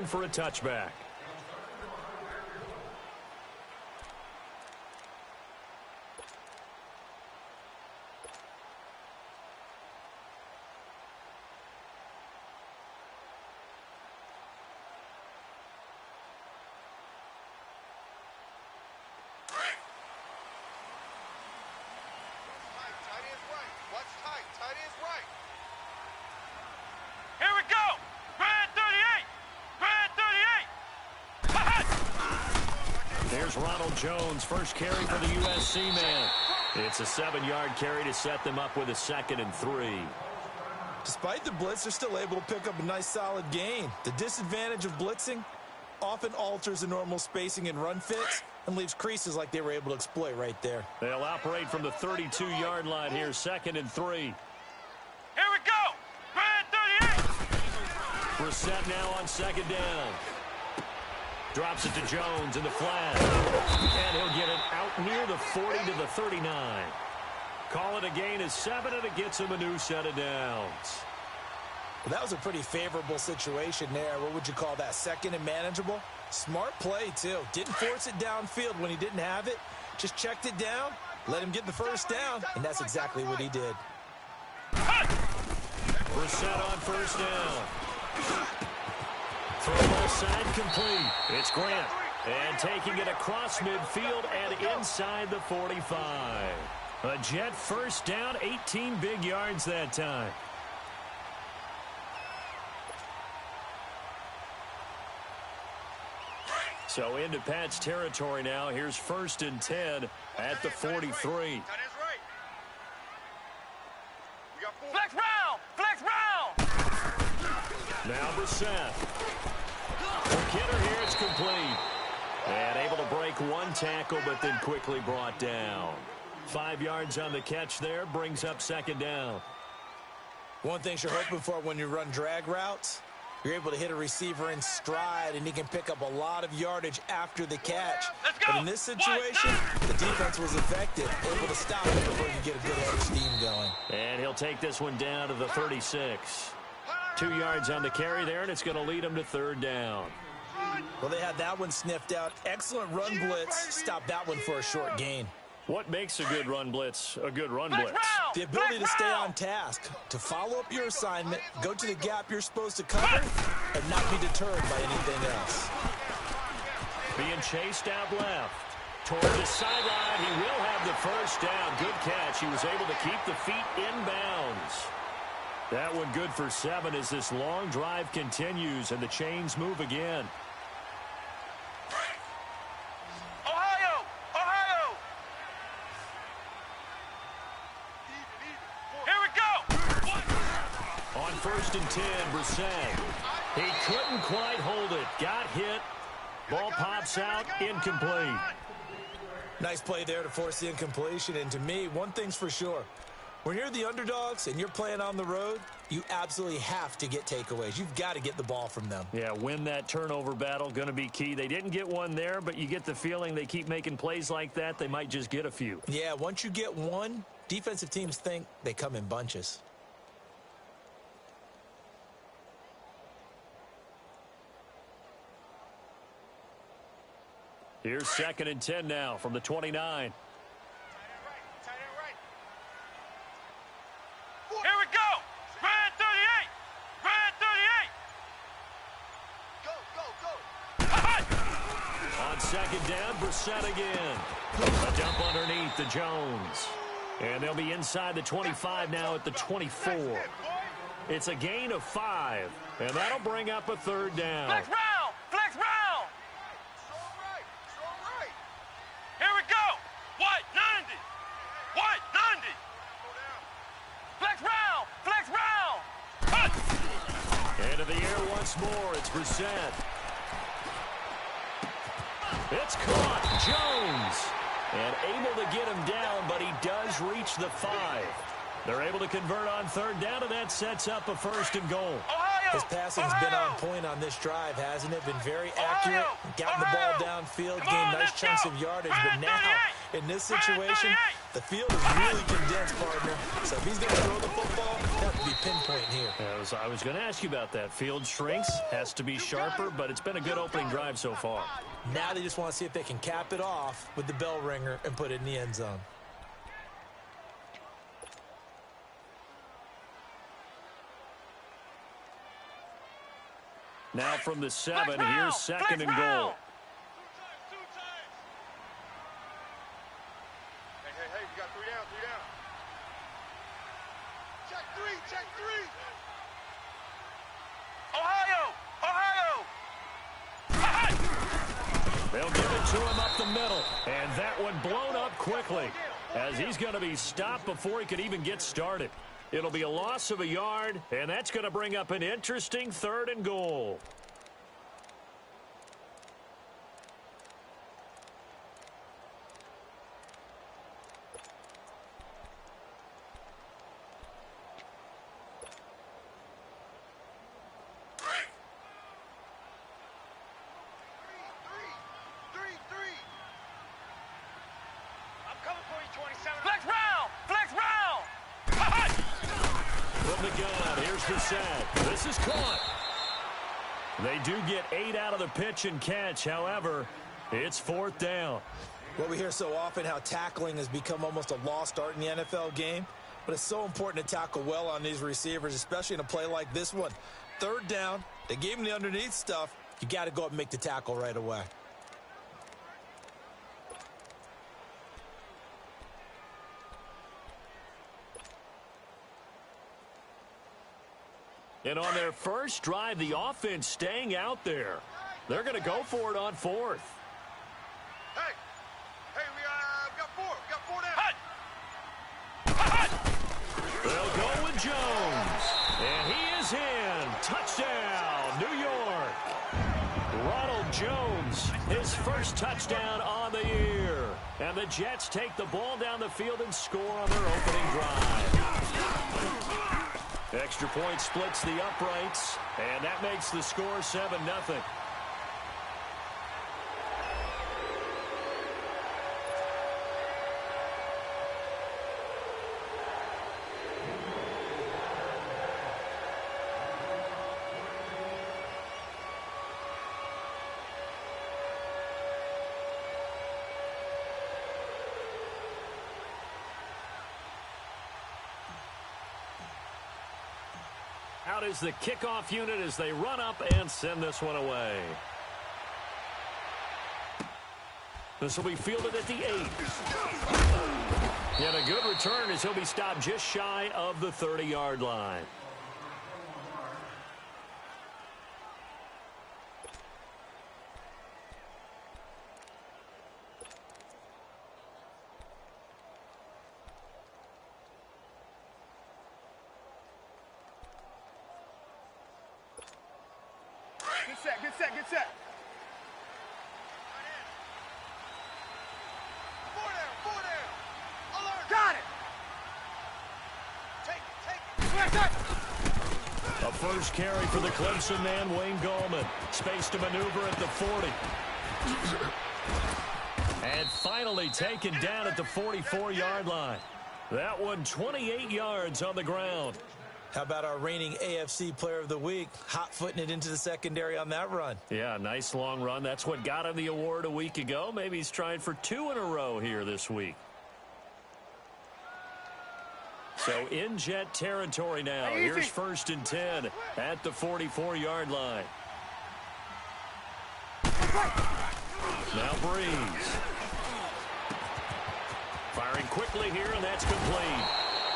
for a touchback. Here's Ronald Jones, first carry for the USC man. It's a 7-yard carry to set them up with a 2nd and 3. Despite the blitz, they're still able to pick up a nice solid gain. The disadvantage of blitzing often alters the normal spacing and run fits and leaves creases like they were able to exploit right there. They'll operate from the 32-yard line here, 2nd and 3. Here we go! Brad 38! Brissett now on 2nd down. Drops it to Jones in the flat. And he'll get it out near the 40 to the 39. Call it a gain of 7, and it gets him a new set of downs. Well, that was a pretty favorable situation there. What would you call that? 2nd and manageable? Smart play, too. Didn't force it downfield when he didn't have it. Just checked it down, let him get the first down, and that's exactly what he did. Brissett on 1st down. Throw left side complete. It's Grant. And taking it across midfield and inside the 45. A Jet first down, 18 big yards that time. So into Pat's territory now. Here's 1st and 10 at the 43. Flex round! Flex round! Now Brissett. For Kidder here, it's complete. And able to break one tackle, but then quickly brought down. 5 yards on the catch there, brings up 2nd down. One thing you're hoping for when you run drag routes, you're able to hit a receiver in stride, and he can pick up a lot of yardage after the catch. But in this situation, the defense was effective, able to stop it before you get a good head of steam going. And he'll take this one down to the 36. 2 yards on the carry there, and it's going to lead him to 3rd down. Well, they had that one sniffed out. Excellent run blitz. Stop that one for a short gain. What makes a good run blitz a good run blitz? The ability to stay on task, to follow up your assignment, go to the gap you're supposed to cover, and not be deterred by anything else. Being chased out left. Toward the sideline, he will have the first down. Good catch. He was able to keep the feet inbounds. That one good for 7 as this long drive continues and the chains move again. Ohio! Ohio! Here we go! On 1st and 10, Brissett. He couldn't quite hold it. Got hit. Ball pops out. Incomplete. Nice play there to force the incompletion. And to me, one thing's for sure. When you're the underdogs and you're playing on the road, you absolutely have to get takeaways. You've got to get the ball from them. Yeah, win that turnover battle, going to be key. They didn't get one there, but you get the feeling they keep making plays like that, they might just get a few. Yeah, once you get one, defensive teams think they come in bunches. Here's 2nd and 10 now from the 29. Here we go! Brad 38! Brad 38! Go! On 2nd down, Brissett again. A dump underneath to Jones. And they'll be inside the 25 now at the 24. It's a gain of 5. And that'll bring up a 3rd down. Flex round! Flex round! Here we go! White 90! White 90! Flex round! Flex round! Cut! Into the air once more. It's Brissett. It's caught. Jones. And able to get him down, but he does reach the 5. They're able to convert on 3rd down, and that sets up a 1st and goal. Ohio! His passing's been on point on this drive, hasn't it? Been very accurate. Gotten the ball downfield, gained nice chunks of yardage. But now, in this situation, the field is really condensed, partner. So if he's going to throw the football, hard to be pinpointing here. I was going to ask you about that. Field shrinks, has to be sharper, but it's been a good opening drive so far. Now they just want to see if they can cap it off with the bell ringer and put it in the end zone. Now from the 7, here's 2nd and goal. Hey, we got 3 down, 3 down. Check 3. Ohio! They'll give it to him up the middle, and that one blown up quickly as he's going to be stopped before he could even get started. It'll be a loss of a yard, and that's going to bring up an interesting 3rd and goal. This is caught. They do get 8 out of the pitch and catch. However, it's 4th down. Well, we hear so often how tackling has become almost a lost art in the NFL game, but it's so important to tackle well on these receivers, especially in a play like this one. 3rd down, they gave him the underneath stuff. You got to go up and make the tackle right away. And on their first drive, the offense staying out there. They're going to go for it on 4th. Hey, we got 4. We got 4 down. They'll go with Jones. And he is in. Touchdown, New York. Ronald Jones, his first touchdown on the year. And the Jets take the ball down the field and score on their opening drive. Extra point splits the uprights, and that makes the score 7-0. Out is the kickoff unit as they run up and send this one away. This will be fielded at the 8. And a good return as he'll be stopped just shy of the 30-yard line. Get set. 4 down. Alert. Got it. Take it. A first carry for the Clemson man, Wayne Gallman. Space to maneuver at the 40. And finally taken down at the 44-yard line. That one 28 yards on the ground. How about our reigning AFC Player of the Week, hot-footing it into the secondary on that run? Yeah, nice long run. That's what got him the award a week ago. Maybe he's trying for 2 in a row here this week. So in Jet territory now. Here's 1st and 10 at the 44-yard line. Now Breeze. Firing quickly here, and that's complete.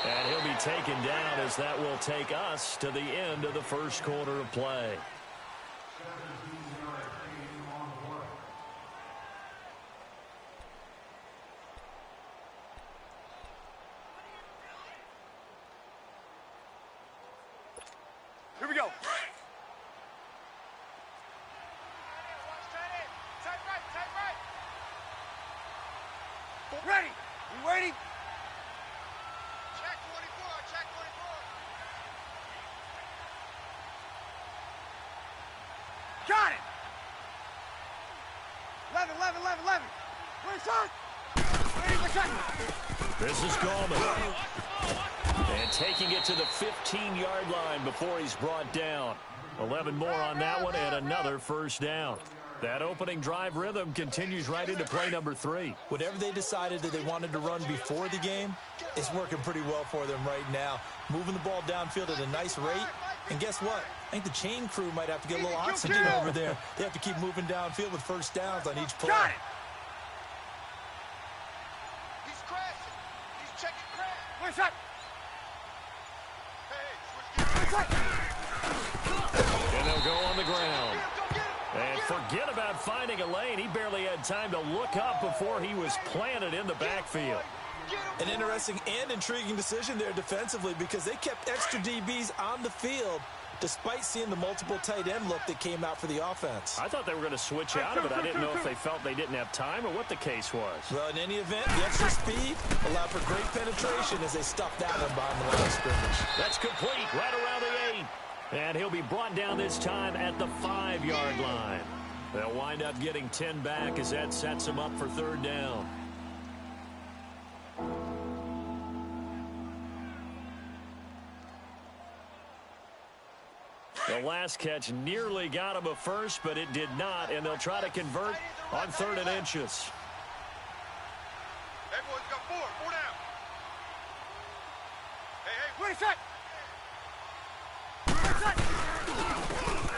And he'll be taken down as that will take us to the end of the first quarter of play. Here we go. Ready. You waiting? Check 24. Got it. 11. Where's that? This is Gallman. And taking it to the 15-yard line before he's brought down. 11 more on that one and another first down. That opening drive rhythm continues right into play number 3. Whatever they decided that they wanted to run before the game, it's working pretty well for them right now. Moving the ball downfield at a nice rate. And guess what? I think the chain crew might have to get a little oxygen over there. They have to keep moving downfield with first downs on each play. Got it. He's crashing. He's checking crash. Where's that? And they'll go on the ground. And forget about finding a lane. He barely had time to look up before he was planted in the backfield. An interesting and intriguing decision there defensively because they kept extra DBs on the field despite seeing the multiple tight end look that came out for the offense. I thought they were going to switch out of it. I didn't know if they felt they didn't have time or what the case was. Well, in any event, the extra speed allowed for great penetration as they stuffed that one behind the line of scrimmage. That's complete right around the 8. And he'll be brought down this time at the 5-yard line. They'll wind up getting 10 back as that sets them up for third down. The last catch nearly got him a first, but it did not, and they'll try to convert on 3rd and inches. Everyone's got 4 down. Hey, wait a sec.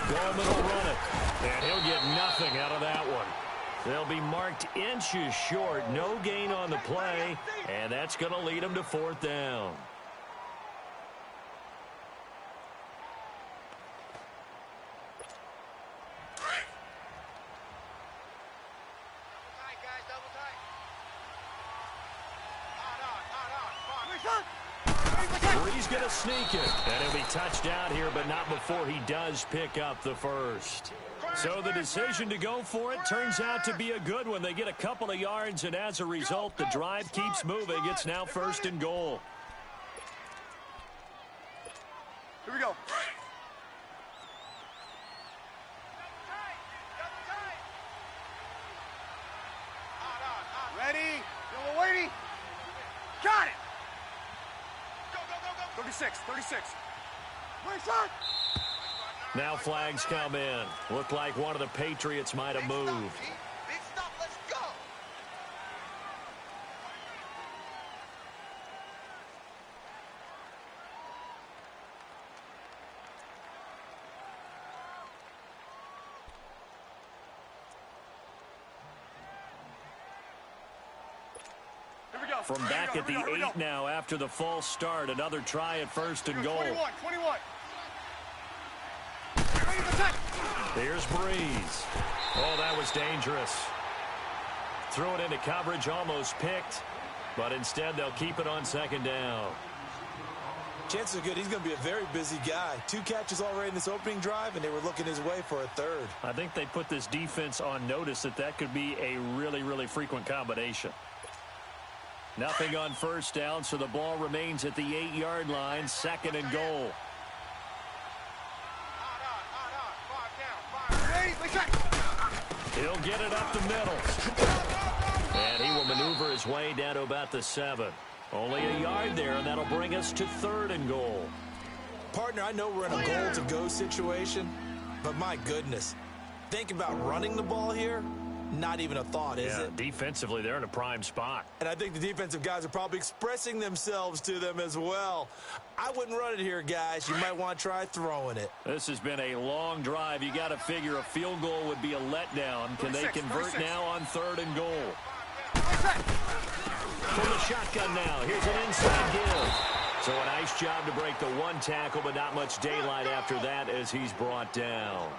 Gorman will run it, and he'll get nothing out of that one. They'll be marked inches short, no gain on the play, and that's going to lead them to 4th down. He's going to sneak it, and he'll be touched out here, but not before he does pick up the first. So the decision to go for it turns out to be a good one. They get a couple of yards, and as a result, the drive keeps moving. It's now 1st and goal. Here we go. Ready? You're waiting. Got it. 36. Now flags come in. Looked like one of the Patriots might have moved. Big stop, let's go. Here we go. From back at the 8 now after the false start, another try at 1st and goal. 21. Here's Breeze. Oh, that was dangerous. Threw it into coverage, almost picked, but instead they'll keep it on 2nd down. Chances are good he's going to be a very busy guy. 2 catches already in this opening drive, and they were looking his way for a 3rd. I think they put this defense on notice that could be a really, really frequent combination. Nothing on 1st down, so the ball remains at the 8-yard line, 2nd and goal. He'll get it up the middle. And he will maneuver his way down to about the 7. Only a yard there, and that'll bring us to 3rd and goal. Partner, I know we're in a goal-to-go situation, but my goodness, think about running the ball here. Not even a thought, is it? Defensively, they're in a prime spot. And I think the defensive guys are probably expressing themselves to them as well. I wouldn't run it here, guys. You might want to try throwing it. This has been a long drive. You got to figure a field goal would be a letdown. Can they convert now on 3rd and goal? From the shotgun now. Here's an inside give. So a nice job to break the 1 tackle, but not much daylight after that as he's brought down.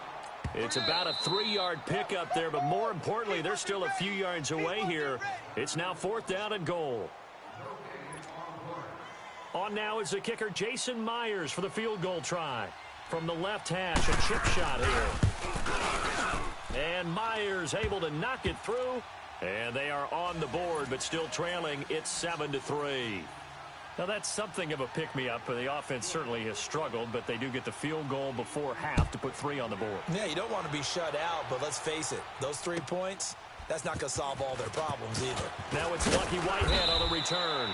It's about a 3-yard pickup there, but more importantly, they're still a few yards away here. It's now 4th down and goal. On now is the kicker, Jason Myers, for the field goal try. From the left hash, a chip shot here. And Myers able to knock it through. And they are on the board, but still trailing. It's 7-3. Now, that's something of a pick-me-up, but the offense certainly has struggled, but they do get the field goal before half to put 3 on the board. Yeah, you don't want to be shut out, but let's face it, those 3 points, that's not going to solve all their problems either. Now it's Lucky Whitehead on the return.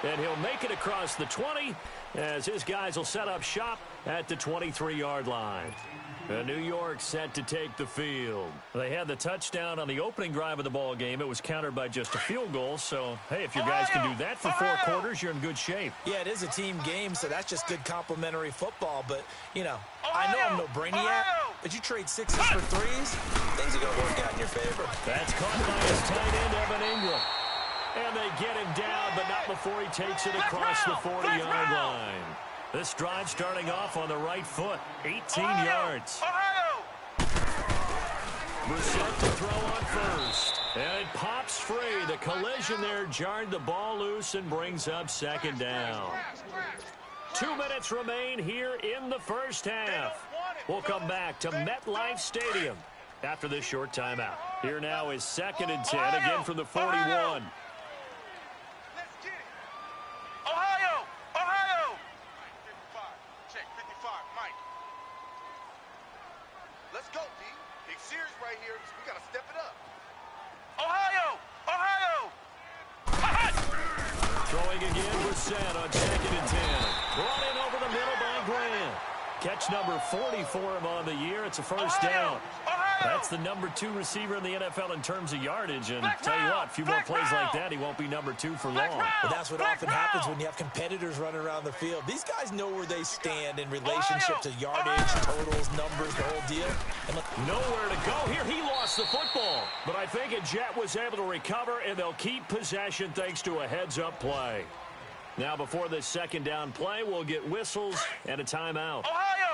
And he'll make it across the 20 as his guys will set up shop at the 23-yard line. New York set to take the field. They had the touchdown on the opening drive of the ball game. It was countered by just a field goal. So, hey, if your guys can do that for 4 quarters, you're in good shape. Yeah, it is a team game, so that's just good complimentary football. But, you know, I know I'm no brainiac, but you trade 6s for 3s, things are going to work out in your favor. That's caught by his tight end, Evan Ingram. And they get him down, but not before he takes it across the 40-yard line. This drive starting off on the right foot, 18 yards. Brissett to throw on first. And it pops free. The collision there jarred the ball loose and brings up second down. 2 minutes remain here in the first half. We'll come back to MetLife Stadium after this short timeout. Here now is 2nd and 10, again from the 41. Throwing again, Brissett on 2nd and 10. Brought in over the middle by Grant. Catch number 40 for him on the year. It's a first down. That's the number 2 receiver in the NFL in terms of yardage. And tell you what, a few more plays like that, he won't be number 2 for long. But that's what often happens when you have competitors running around the field. These guys know where they stand in relationship to yardage, totals, numbers, the whole deal. And nowhere to go here. He lost the football. But I think a Jet was able to recover, and they'll keep possession thanks to a heads-up play. Now, before this second down play, we'll get whistles and a timeout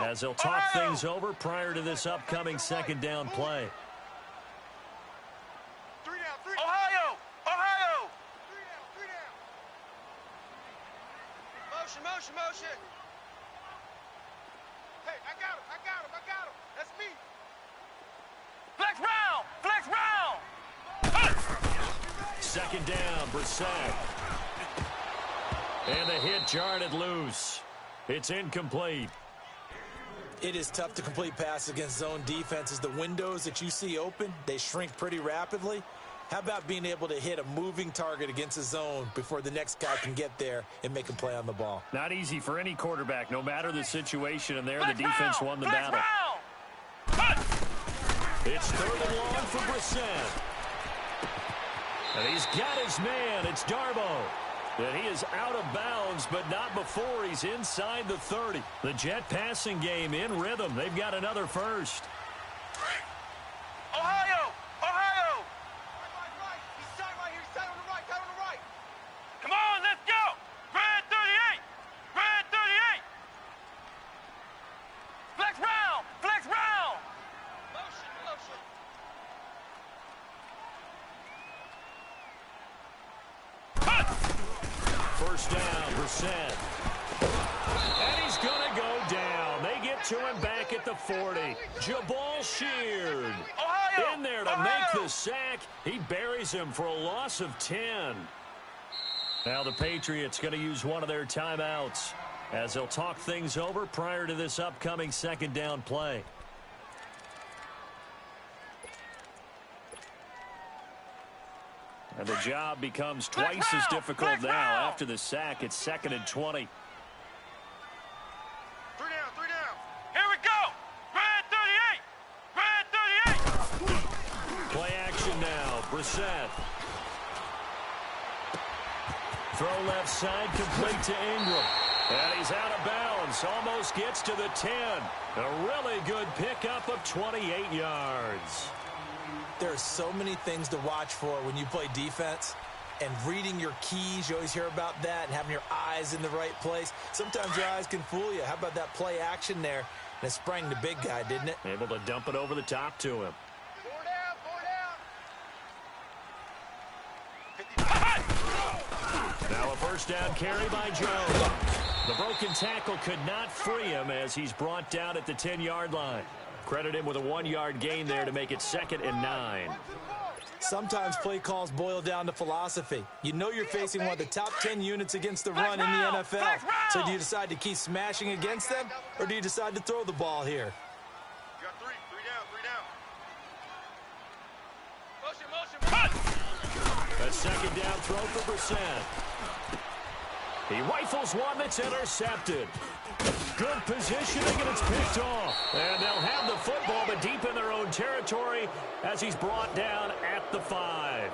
as they'll talk things over prior to this upcoming second down play. 3 down, 3 down. Ohio! 3 down. Motion. Hey, I got him. That's me. Flex round. Second down, Brissett. And the hit jarred it loose. It's incomplete. It is tough to complete passes against zone defenses. The windows that you see open, they shrink pretty rapidly. How about being able to hit a moving target against a zone before the next guy can get there and make a play on the ball? Not easy for any quarterback, no matter the situation. And there, the defense won the battle. It's 3rd and long for Brissett. And he's got his man. It's Darboh. And he is out of bounds, but not before he's inside the 30. The Jet passing game in rhythm. They've got another first. Ohio! Right. He's side right here. He's side on the right. Come on, let's go! Red 38! Flex round! Motion. First down, Brissett. And he's going to go down. They get to him back at the 40. Jabal Sheard in there to make the sack. He buries him for a loss of 10. Now the Patriots going to use one of their timeouts as they'll talk things over prior to this upcoming second down play. And the job becomes twice as difficult now after the sack. It's 2nd and 20. 3 down. Here we go. Red 38. Play action now. Brissett. Throw left side, complete to Ingram. And he's out of bounds. Almost gets to the 10. A really good pickup of 28 yards. There are so many things to watch for when you play defense, and reading your keys, you always hear about that, and having your eyes in the right place. Sometimes your eyes can fool you. How about that play action there? And it sprang the big guy, didn't it? Able to dump it over the top to him. 4 down. Now a first down carry by Jones. The broken tackle could not free him as he's brought down at the 10-yard line. Credit him with a 1-yard gain there to make it 2nd and 9. Sometimes play calls boil down to philosophy. You know you're facing one of the top 10 units against the run in the NFL. So do you decide to keep smashing against them, or do you decide to throw the ball here? You got 3 down. Motion. A second down throw for Brissett. He rifles one that's intercepted. Good positioning, and it's picked off. And they'll have the football, but deep in their own territory as he's brought down at the 5.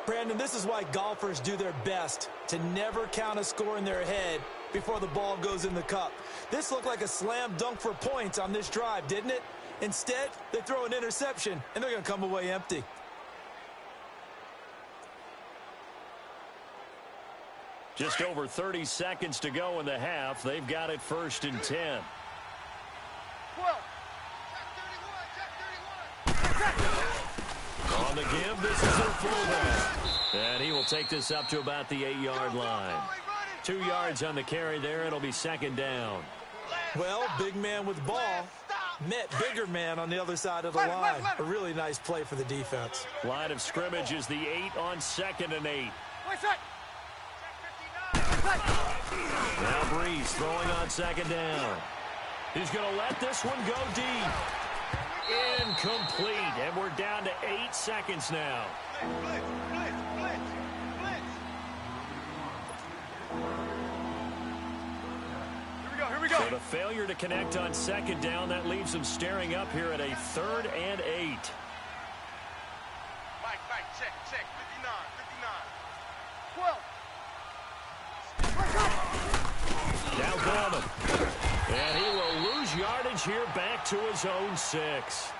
Brandon, this is why golfers do their best to never count a score in their head before the ball goes in the cup. This looked like a slam dunk for points on this drive, didn't it? Instead, they throw an interception, and they're going to come away empty. Just over 30 seconds to go in the half. They've got it 1st and 10. 12. Check 31. On the give, this is their fullback. And he will take this up to about the 8-yard line. 2 yards on the carry there. It'll be 2nd down. Well, big man with ball met bigger man on the other side of the line. A really nice play for the defense. Line of scrimmage is the 8 on 2nd and 8. Now Breeze throwing on 2nd down. He's going to let this one go deep. Incomplete. And we're down to 8 seconds now. Here we go. So the failure to connect on 2nd down, that leaves them staring up here at a 3rd and 8. Mike, check. 59. 12. Now Gorman. And he will lose yardage here back to his own 6.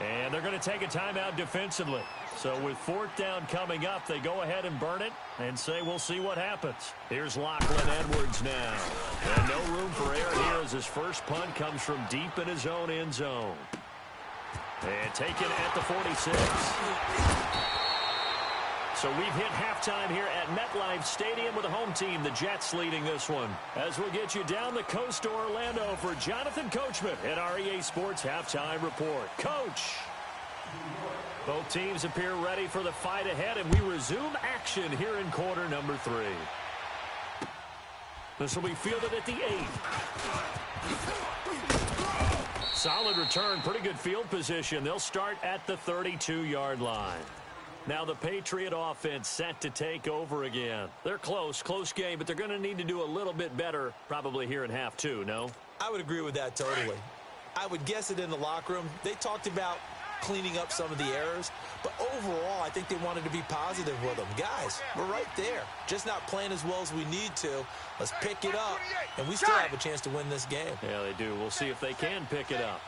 And they're going to take a timeout defensively. So with 4th down coming up, they go ahead and burn it and say we'll see what happens. Here's Lachlan Edwards now. And no room for error here as his first punt comes from deep in his own end zone. And taken at the 46. So we've hit halftime here at MetLife Stadium with the home team, the Jets, leading this one. As we'll get you down the coast to Orlando for Jonathan Coachman at our EA Sports Halftime Report. Coach! Both teams appear ready for the fight ahead, and we resume action here in quarter number 3. This will be fielded at the 8. Solid return, pretty good field position. They'll start at the 32-yard line. Now the Patriot offense set to take over again. They're close game, but they're going to need to do a little bit better probably here in half 2, no? I would agree with that totally. I would guess it in the locker room. They talked about cleaning up some of the errors, but overall I think they wanted to be positive with them. Guys, we're right there. Just not playing as well as we need to. Let's pick it up, and we still have a chance to win this game. Yeah, they do. We'll see if they can pick it up.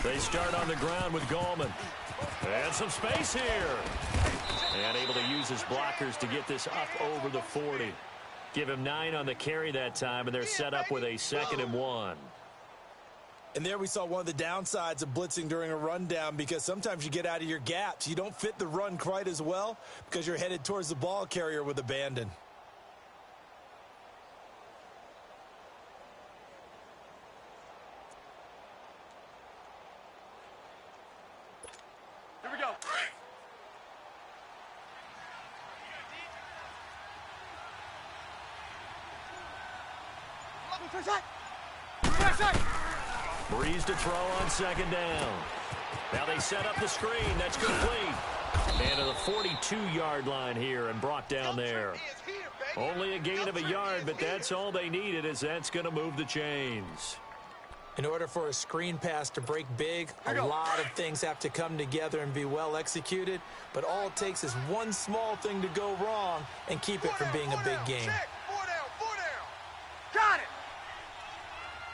They start on the ground with Gallman. And some space here. And able to use his blockers to get this up over the 40. Give him 9 on the carry that time, and they're set up with a 2nd and 1. And there we saw one of the downsides of blitzing during a rundown, because sometimes you get out of your gaps. You don't fit the run quite as well because you're headed towards the ball carrier with abandon. Here we go. Breeze to throw on 2nd down. Now they set up the screen. That's complete. And to the 42-yard line here and brought down there. Only a gain of a yard, but that's all they needed, as that's going to move the chains. In order for a screen pass to break big, a lot of things have to come together and be well executed. But all it takes is one small thing to go wrong and keep it from being a big game. Check. 4 down. Got it.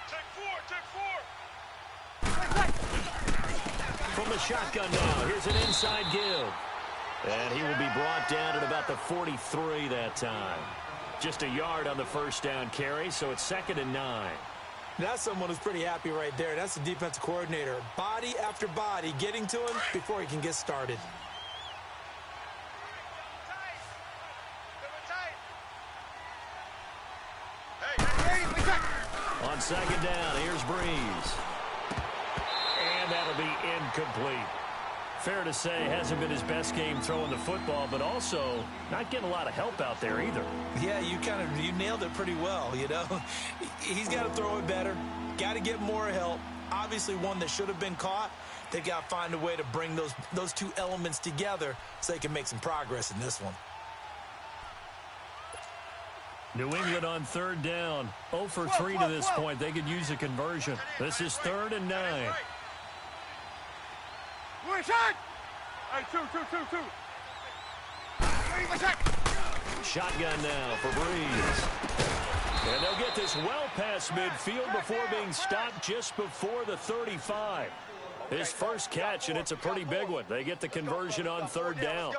Check 4. From the shotgun now, here's an inside give. And he will be brought down at about the 43 that time. Just a yard on the first down carry, so it's 2nd and 9. That's someone who's pretty happy right there. That's the defensive coordinator. Body after body getting to him before he can get started. On 2nd down, here's Breeze. And that'll be incomplete. Fair to say, hasn't been his best game throwing the football, but also not getting a lot of help out there either. Yeah, you nailed it pretty well, you know. He's got to throw it better. Got to get more help. Obviously one that should have been caught. They got to find a way to bring those two elements together so they can make some progress in this one. New England on third down. 0 for 3 to this point. They could use a conversion. This is 3rd and 9. Hey, two. Shotgun now for Breeze. And they'll get this well past midfield before being stopped just before the 35. His first catch, and it's a pretty big one. They get the conversion on 3rd down.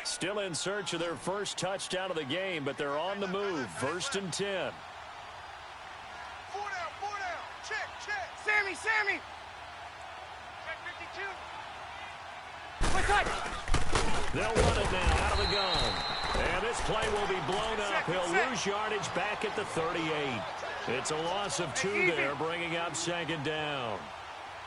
Still in search of their first touchdown of the game, but they're on the move. 1st and 10. 4 down. Check. Sammy. Check 52. They'll run it now out of the gun. And this play will be blown up. He'll lose yardage back at the 38. It's a loss of 2 there, bringing up 2nd down.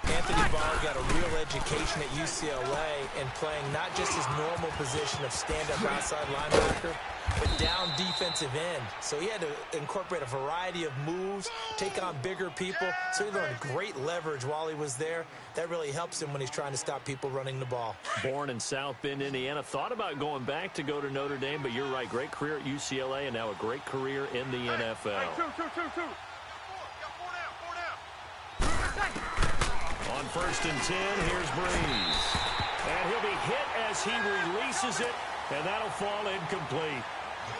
Anthony Barr got a real education at UCLA and playing not just his normal position of stand-up outside linebacker, but down defensive end. So he had to incorporate a variety of moves, take on bigger people. So he learned great leverage while he was there. That really helps him when he's trying to stop people running the ball. Born in South Bend, Indiana. Thought about going back to go to Notre Dame, but you're right. Great career at UCLA and now a great career in the NFL. Hey, two. On 1st and 10, here's Breeze. And he'll be hit as he releases it, and that'll fall incomplete.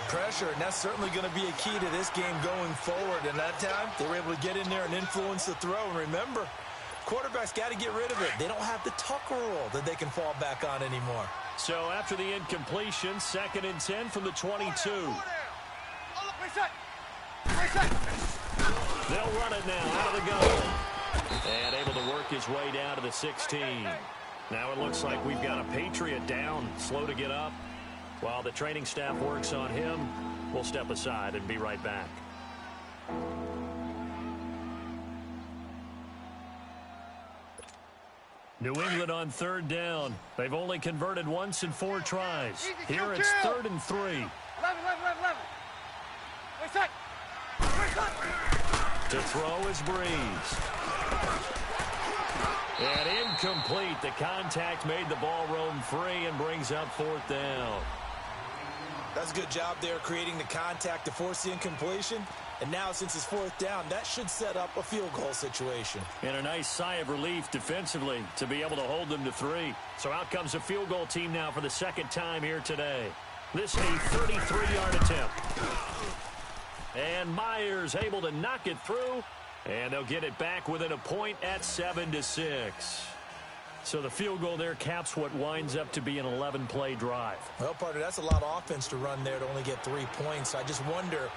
Pressure, and that's certainly going to be a key to this game going forward. And that time, they were able to get in there and influence the throw. And remember, quarterbacks got to get rid of it. They don't have the Tucker rule that they can fall back on anymore. So after the incompletion, 2nd and 10 from the 22. They'll run it now out of the gun. And able to work his way down to the 16. Now it looks like we've got a Patriot down, slow to get up. While the training staff works on him, we'll step aside and be right back. New England on 3rd down. They've only converted once in 4 tries. Here it's 3rd and 3. 11. To throw is Breeze. And incomplete. The contact made the ball roam free and brings up 4th down. That's a good job there creating the contact to force the incompletion. And now since it's 4th down, that should set up a field goal situation. And a nice sigh of relief defensively to be able to hold them to 3. So out comes a field goal team now for the 2nd time here today. This a 33-yard attempt. And Myers able to knock it through. And they'll get it back within a point at 7-6. So the field goal there caps what winds up to be an 11-play drive. Well, partner, that's a lot of offense to run there to only get 3 points. I just wonder,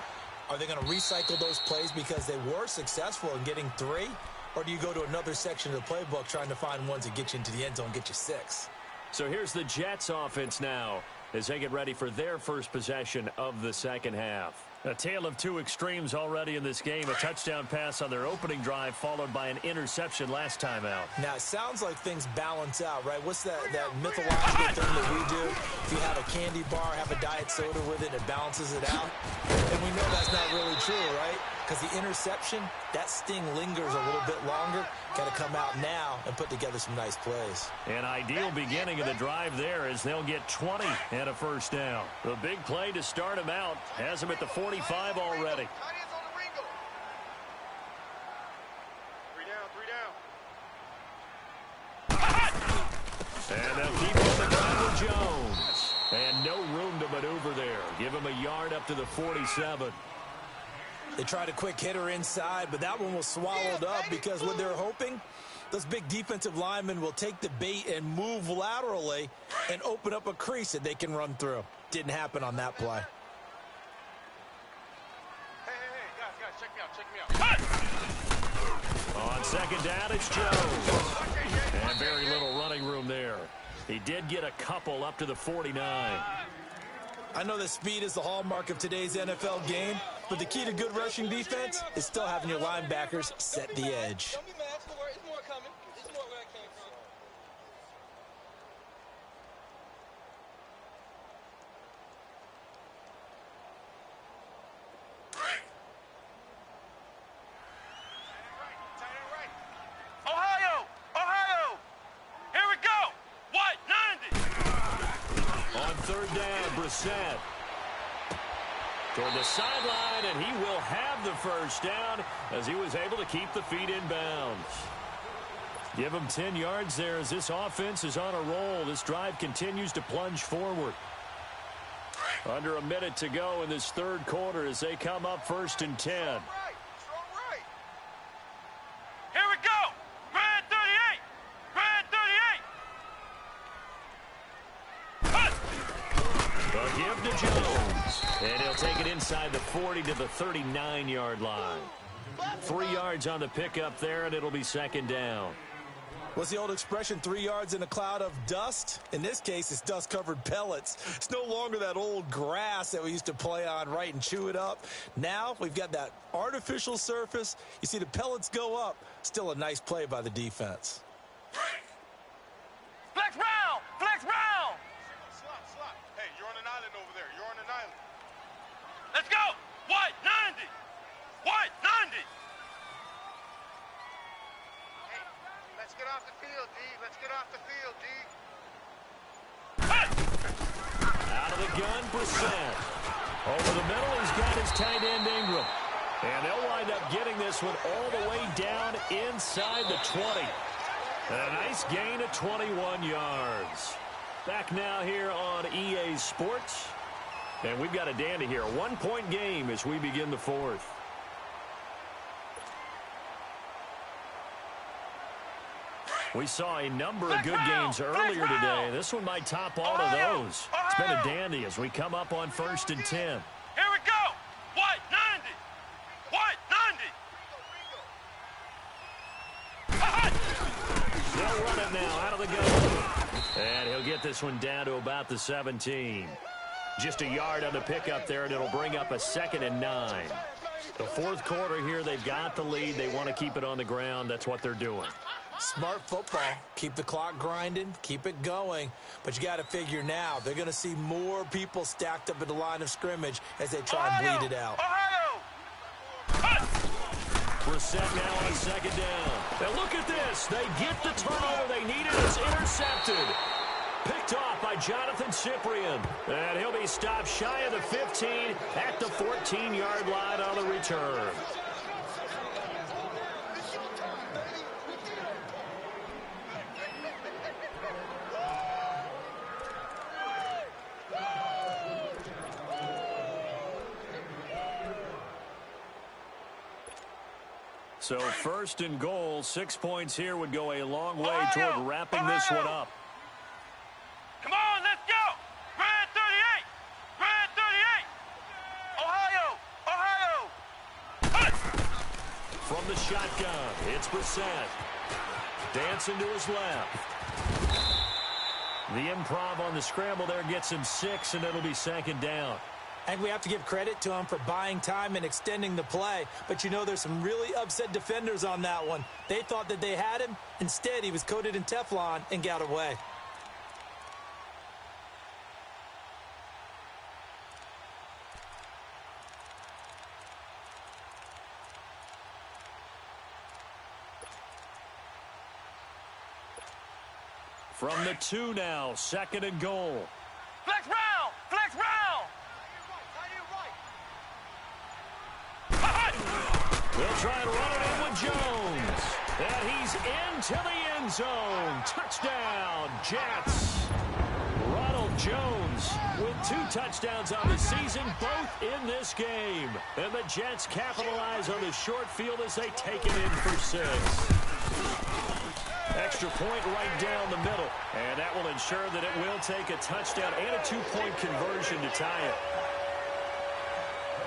are they going to recycle those plays because they were successful in getting 3? Or do you go to another section of the playbook trying to find ones that get you into the end zone, get you 6? So here's the Jets offense now as they get ready for their first possession of the 2nd half. A tale of 2 extremes already in this game. A touchdown pass on their opening drive followed by an interception last time out. Now, it sounds like things balance out, right? What's that mythological thing that we do? If you have a candy bar, have a diet soda with it, it balances it out. And we know that's not really true, right? Because the interception, that sting lingers a little bit longer. Got to come out now and put together some nice plays. An ideal beginning of the drive there as they'll get 20 and a 1st down. The big play to start him out has him at the 45 already. 3 down. And they'll keep on the drive with Jones. And no room to maneuver there. Give him a yard up to the 47. They tried a quick hitter inside, but that one was swallowed up because what they're hoping, those big defensive linemen will take the bait and move laterally and open up a crease that they can run through. Didn't happen on that play. Hey, guys, check me out. On 2nd down, it's Jones. And very little running room there. He did get a couple up to the 49. I know that speed is the hallmark of today's NFL game, but the key to good rushing defense is still having your linebackers set the edge. Don't be mad. It's more coming. It's more where it came from. Ohio! Here we go! What? 9! Brissett. Toward the sideline, and he will have the first down as he was able to keep the feet in bounds. Give him 10 yards there as this offense is on a roll. This drive continues to plunge forward. Under a minute to go in this third quarter as they come up 1st and 10. Here we go. Red 38. Red 38. The give to Jones. And he'll take it inside the 40 to the 39-yard line. 3 yards on the pickup there, and it'll be 2nd down. What's the old expression, 3 yards in a cloud of dust? In this case, it's dust-covered pellets. It's no longer that old grass that we used to play on, right, and chew it up. Now we've got that artificial surface. You see the pellets go up. Still a nice play by the defense. Flex round. Flex round. Slot. Hey, you're on an island over there. You're on an island. Let's go. White 90. White 90. Let's get off the field, D. Let's get off the field, D. Out of the gun, Brissett. Over the middle, he's got his tight end, Ingram. And they'll wind up getting this one all the way down inside the 20. And a nice gain of 21 yards. Back now here on EA Sports. And we've got a dandy here. A 1-point game as we begin the 4th. We saw a number of good games earlier today. This one might top all of those. It's been a dandy as we come up on 1st and 10. Here we go. White 90. White 90. They'll run it now out of the gun. And he'll get this one down to about the 17. Just a yard on the pickup there, and it'll bring up a 2nd and 9. The 4th quarter here, they've got the lead. They want to keep it on the ground. That's what they're doing. Smart football. Keep the clock grinding. Keep it going. But you got to figure now, they're going to see more people stacked up at the line of scrimmage as they try and bleed it out. Brissett now on 2nd down. And look at this. They get the turnover they needed. It's intercepted. Picked off by Jonathan Cyprien. And he'll be stopped shy of the 15 at the 14-yard line on the return. So 1st and goal, 6 points here would go a long way toward wrapping this one up. Come on, let's go. Red 38. Red 38. Ohio. From the shotgun, it's Brissett. Dancing to his left. The improv on the scramble there gets him 6, and it'll be 2nd down. And we have to give credit to him for buying time and extending the play. But, you know, there's some really upset defenders on that one. They thought that they had him. Instead, he was coated in Teflon and got away. From the 2 now, 2nd and goal. Flex round. Flex round. They'll try and run it in with Jones. And he's into the end zone. Touchdown, Jets. Ronald Jones with 2 touchdowns on the season, both in this game. And the Jets capitalize on the short field as they take it in for 6. Extra point right down the middle. And that will ensure that it will take a touchdown and a 2-point conversion to tie it.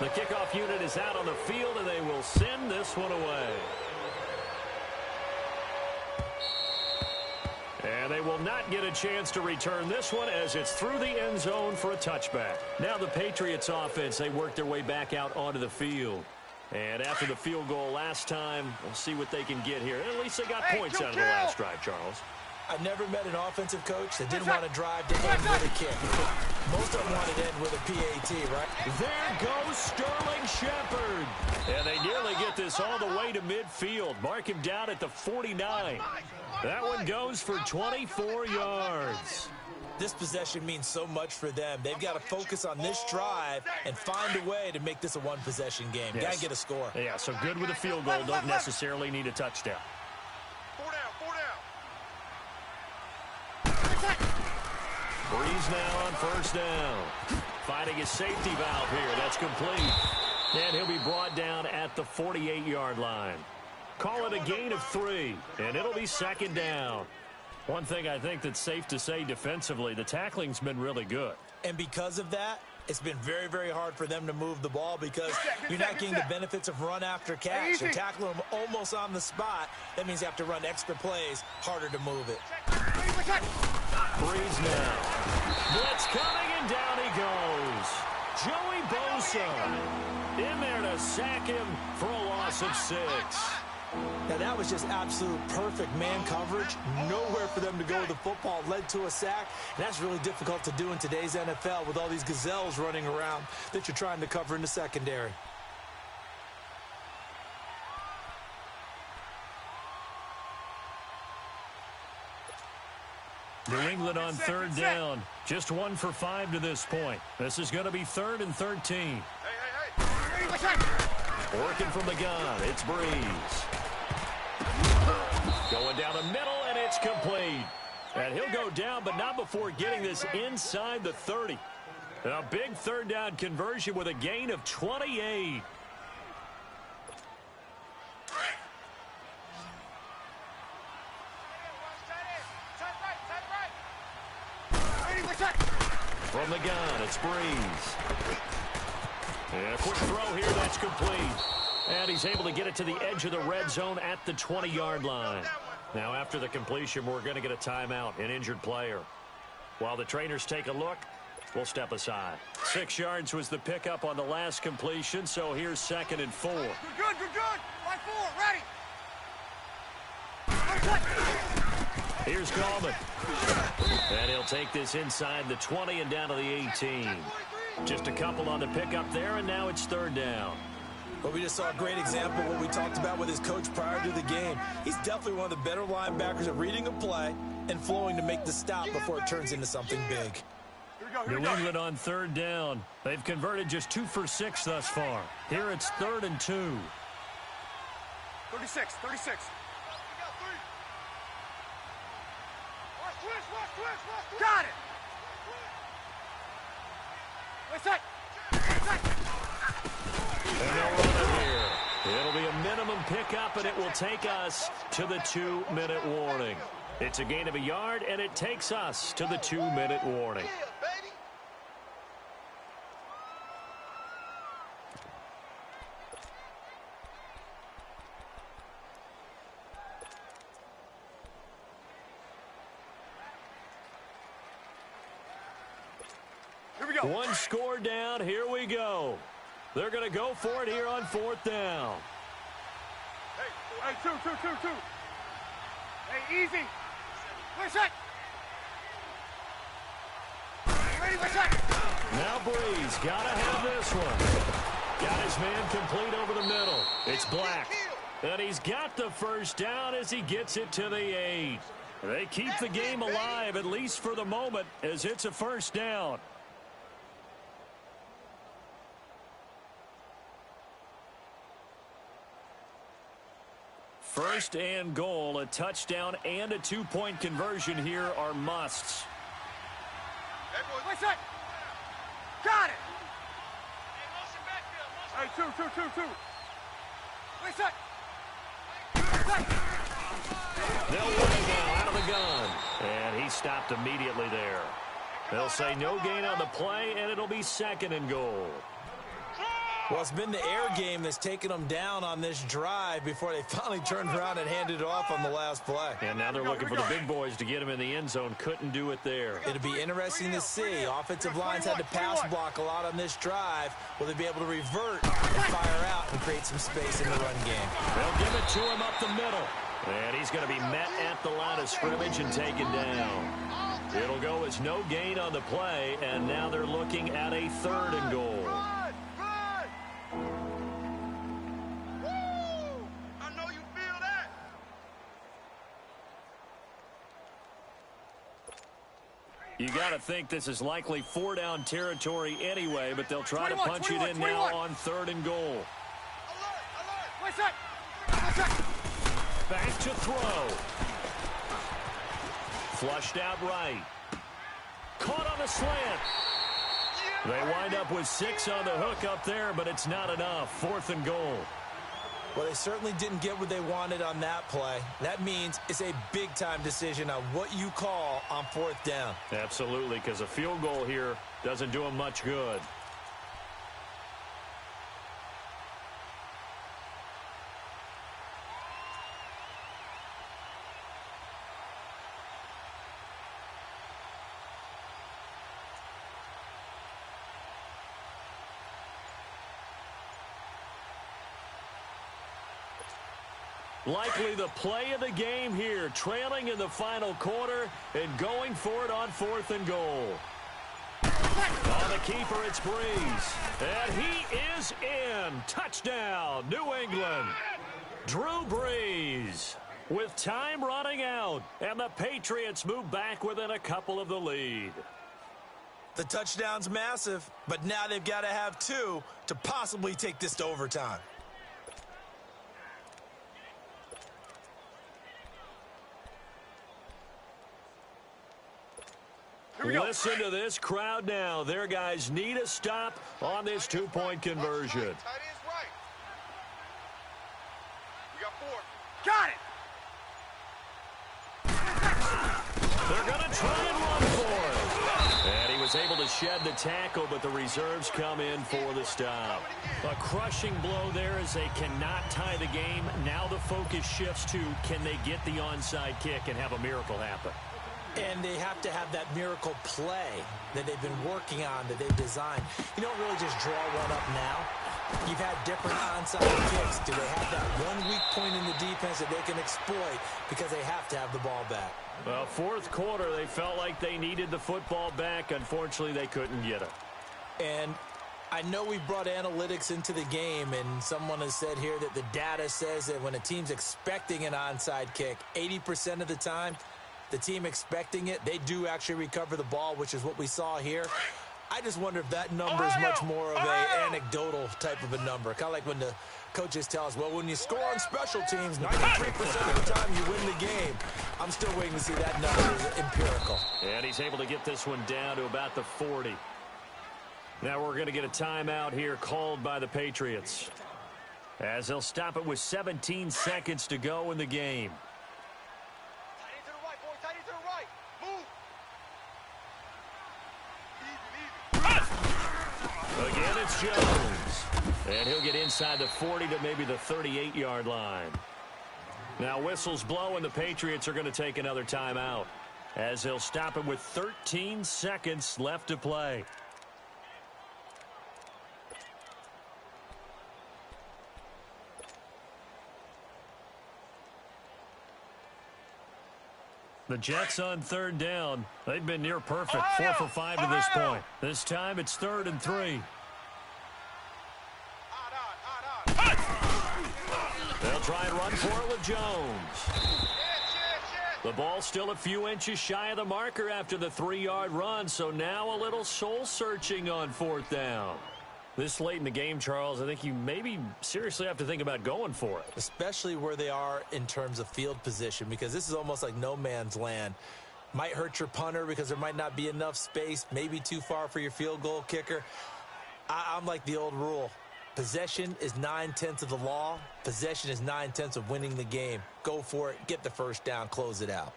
The kickoff unit is out on the field, and they will send this one away. And they will not get a chance to return this one as it's through the end zone for a touchback. Now the Patriots offense, they work their way back out onto the field. And after the field goal last time, we'll see what they can get here. At least they got points out of the last drive, Charles. I've never met an offensive coach that didn't want to drive to end with a kick. Most of them wanted to end with a PAT, right? There goes Sterling Shepard. And they nearly get this all the way to midfield. Mark him down at the 49. That one goes for 24 yards. This possession means so much for them. They've got to focus on this drive and find a way to make this a one-possession game. Yes. Got to get a score. Yeah, so good with a field goal. Don't necessarily need a touchdown. 4 down, 4 down. Breeze now on first down. Finding his safety valve here. That's complete. And he'll be brought down at the 48-yard line. Call it a gain of 3, and it'll be second down. One thing I think that's safe to say defensively, the tackling's been really good. And because of that, it's been very, very hard for them to move the ball because you're not getting the benefits of run after catch. You're tackling them almost on the spot. That means you have to run extra plays, harder to move it. Breeze now. Blitz coming, and down he goes. Joey Bosa in there to sack him for a loss of 6. Now, that was just absolute perfect man coverage. Nowhere for them to go with the football. Led to a sack. And that's really difficult to do in today's NFL with all these gazelles running around that you're trying to cover in the secondary. New England on third down. Just 1 for 5 to this point. This is going to be 3rd and 13. Working from the gun. It's Breeze. Going down the middle, and it's complete. And he'll go down, but not before getting this inside the 30. A big third down conversion with a gain of 28. From the gun, it's Breeze. And a quick throw here, that's complete. And he's able to get it to the edge of the red zone at the 20-yard line. Now, after the completion, we're going to get a timeout, an injured player. While the trainers take a look, we'll step aside. 6 yards was the pickup on the last completion, so here's 2nd and 4. Good, good. Line 4, ready. Here's Coleman. And he'll take this inside the 20 and down to the 18. Just a couple on the pickup there, and now it's 3rd down. Well, we just saw a great example of what we talked about with his coach prior to the game. He's definitely one of the better linebackers at reading a play and flowing to make the stop before it turns into something big. New England on 3rd down. They've converted just 2 for 6 thus far. Here it's 3rd and 2. 36. Got it. And they'll run it here. It'll be a minimum pickup, and it will take us to the 2-minute warning. It's a gain of a yard, and it takes us to the 2-minute warning. Here we go. 1 score down. Here we go. They're going to go for it here on 4th down. Hey, two. Hey, easy. Push it. Ready, push it. Now Breeze got to have this one. Got his man complete over the middle. It's Black. And he's got the first down as he gets it to the 8. They keep the game alive, at least for the moment, as it's a first down. First and goal, a touchdown and a 2-point conversion here are musts. Push it. Got it. Hey, two. Push it. They'll run it now out of the gun. And he stopped immediately there. They'll say no gain on the play, and it'll be 2nd and goal. Well, it's been the air game that's taken them down on this drive before they finally turned around and handed it off on the last play. And now they're looking for the big boys to get him in the end zone. Couldn't do it there. It'll be interesting to see. Offensive lines had to pass block a lot on this drive. Will they be able to revert and fire out and create some space in the run game? They'll give it to him up the middle. And he's going to be met at the line of scrimmage and taken down. It'll go as no gain on the play, and now they're looking at a 3rd and goal. You got to think this is likely 4-down territory anyway, but they'll try to punch it in now on 3rd and goal. Back to throw. Flushed out right. Caught on the slant. They wind up with 6 on the hook up there, but it's not enough. 4th and goal. Well, they certainly didn't get what they wanted on that play. That means it's a big-time decision on what you call on 4th down. Absolutely, because a field goal here doesn't do them much good. Likely the play of the game here, trailing in the final quarter and going for it on 4th and goal. On the keeper, it's Breeze. And he is in. Touchdown, New England. Drew Brees with time running out. And the Patriots move back within a couple of the lead. The touchdown's massive, but now they've got to have 2 to possibly take this to overtime. Listen to this crowd now. Their guys need a stop on this 2-point conversion. Tight end's right. We got 4. Got it. They're going to try and run for it. And he was able to shed the tackle, but the reserves come in for the stop. A crushing blow there as they cannot tie the game. Now the focus shifts to, can they get the onside kick and have a miracle happen? And they have to have that miracle play that they've been working on, that they've designed. You don't really just draw one up now. You've had different onside kicks. Do they have that one weak point in the defense that they can exploit because they have to have the ball back? Well, 4th quarter, they felt like they needed the football back. Unfortunately, they couldn't get it. And I know we brought analytics into the game, and someone has said here that the data says that when a team's expecting an onside kick, 80% of the time, the team expecting it, they do actually recover the ball, which is what we saw here. I just wonder if that number is much more of an anecdotal type of a number. Kind of like when the coaches tell us, well, when you score on special teams, 93% of the time you win the game. I'm still waiting to see that number is empirical. And he's able to get this one down to about the 40. Now we're going to get a timeout here called by the Patriots, as they'll stop it with 17 seconds to go in the game. Again, it's Jones. And he'll get inside the 40 to maybe the 38-yard line. Now whistles blow, and the Patriots are going to take another timeout, as they'll stop it with 13 seconds left to play. The Jets on 3rd down. They've been near perfect, 4 for 5 to this point. This time it's 3rd and 3. They'll try and run for it with Jones. The ball's still a few inches shy of the marker after the 3-yard run, so now a little soul-searching on 4th down. This late in the game, Charles, I think you maybe seriously have to think about going for it. Especially where they are in terms of field position, because this is almost like no man's land. Might hurt your punter because there might not be enough space, maybe too far for your field goal kicker. I'm like the old rule. Possession is 9/10 of the law. Possession is 9/10 of winning the game. Go for it, get the first down, close it out.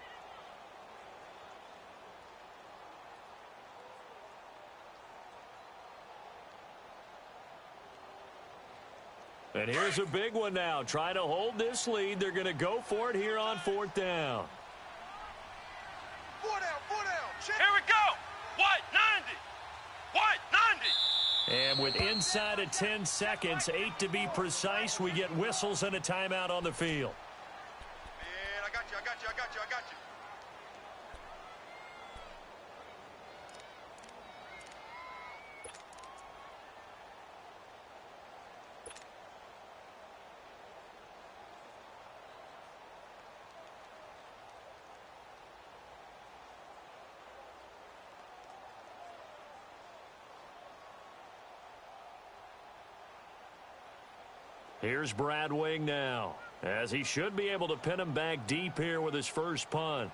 And here's a big one now. Trying to hold this lead. They're going to go for it here on 4th down. 4 down, 4 down. Here we go. What? 90. What? 90. And with inside of 10 seconds, 8 to be precise, we get whistles and a timeout on the field. Man, I got you, I got you, I got you, I got you. Here's Brad Wing now, as he should be able to pin him back deep here with his first punt.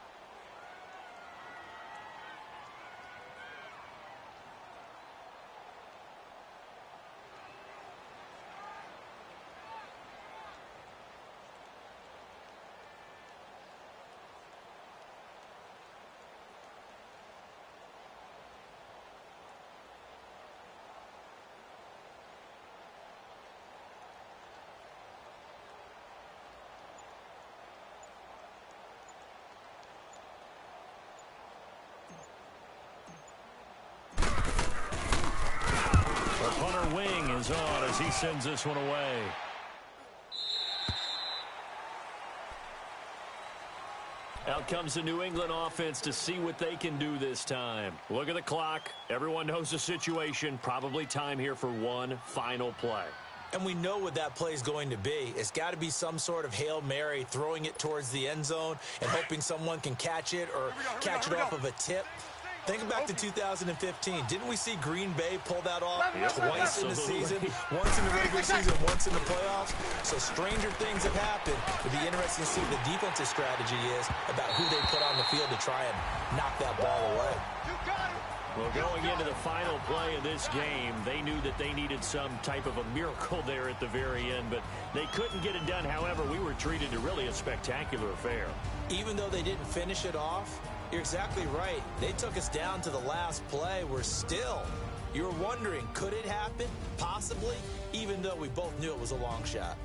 Punter Wing is on as he sends this one away. Out comes the New England offense to see what they can do this time. Look at the clock. Everyone knows the situation. Probably time here for one final play. And we know what that play is going to be. It's got to be some sort of Hail Mary, throwing it towards the end zone and hoping someone can catch it or catch it off of a tip. Think back to 2015. Didn't we see Green Bay pull that off twice in the season? Once in the regular season, once in the playoffs. So stranger things have happened. It'll be interesting to see what the defensive strategy is about who they put on the field to try and knock that ball away. Well, going into the final play of this game, they knew that they needed some type of a miracle there at the very end, but they couldn't get it done. However, we were treated to really a spectacular affair. Even though they didn't finish it off, you're exactly right. They took us down to the last play. We're still, you're wondering, could it happen? Possibly, even though we both knew it was a long shot.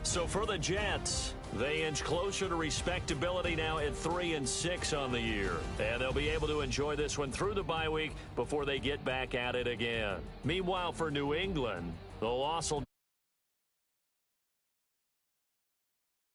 So for the Jets, they inch closer to respectability now at 3-6 on the year. And they'll be able to enjoy this one through the bye week before they get back at it again. Meanwhile, for New England, the loss will